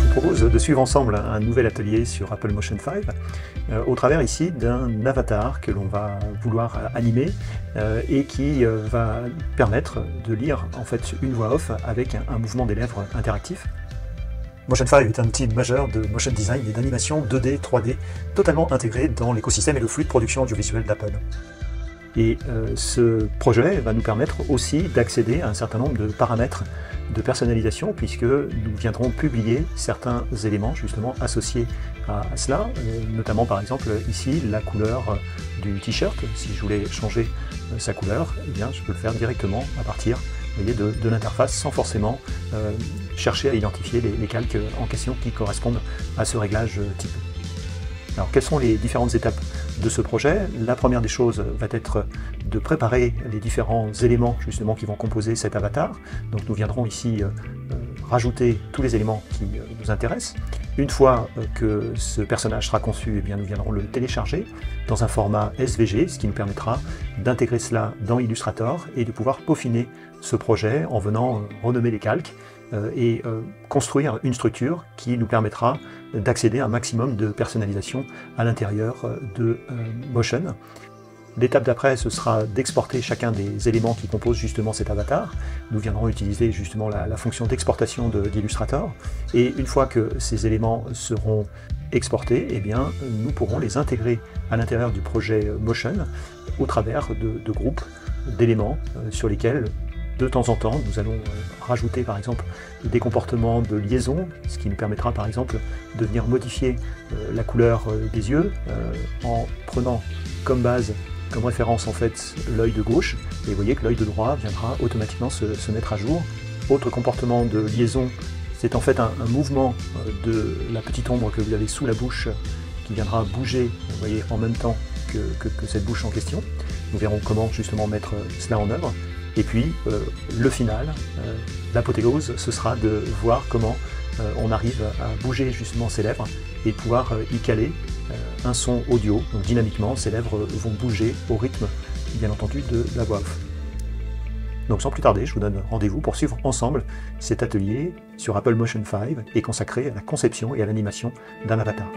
vous propose de suivre ensemble un nouvel atelier sur Apple Motion 5 au travers ici d'un avatar que l'on va vouloir animer et qui va permettre de lire en fait une voix off avec un mouvement des lèvres interactif. Motion 5 est un outil majeur de motion design et d'animation 2D, 3D, totalement intégré dans l'écosystème et le flux de production audiovisuelle d'Apple. Et ce projet va nous permettre aussi d'accéder à un certain nombre de paramètres de personnalisation, puisque nous viendrons publier certains éléments justement associés à cela, notamment par exemple ici la couleur du t-shirt. Si je voulais changer sa couleur, eh bien, je peux le faire directement à partir, vous voyez, de l'interface, sans forcément chercher à identifier les calques en question qui correspondent à ce réglage type. Alors, quelles sont les différentes étapes de ce projet? La première des choses va être de préparer les différents éléments justement qui vont composer cet avatar. Donc nous viendrons ici rajouter tous les éléments qui nous intéressent. Une fois que ce personnage sera conçu, eh bien, nous viendrons le télécharger dans un format SVG, ce qui nous permettra d'intégrer cela dans Illustrator et de pouvoir peaufiner ce projet en venant renommer les calques et construire une structure qui nous permettra d'accéder à un maximum de personnalisation à l'intérieur de Motion. L'étape d'après, ce sera d'exporter chacun des éléments qui composent justement cet avatar. Nous viendrons utiliser justement la fonction d'exportation d'Illustrator. Et une fois que ces éléments seront exportés, eh bien, nous pourrons les intégrer à l'intérieur du projet Motion au travers de groupes d'éléments sur lesquels de temps en temps, nous allons rajouter par exemple des comportements de liaison, ce qui nous permettra par exemple de venir modifier la couleur des yeux en prenant comme base, comme référence en fait l'œil de gauche, et vous voyez que l'œil de droit viendra automatiquement se mettre à jour. Autre comportement de liaison, c'est en fait un mouvement de la petite ombre que vous avez sous la bouche qui viendra bouger, vous voyez, en même temps que cette bouche en question. Nous verrons comment justement mettre cela en œuvre. Et puis le final, l'apothéose, ce sera de voir comment on arrive à bouger justement ses lèvres et pouvoir y caler un son audio. Donc dynamiquement, ses lèvres vont bouger au rythme, bien entendu, de la voix off. Donc sans plus tarder, je vous donne rendez-vous pour suivre ensemble cet atelier sur Apple Motion 5 et consacré à la conception et à l'animation d'un avatar.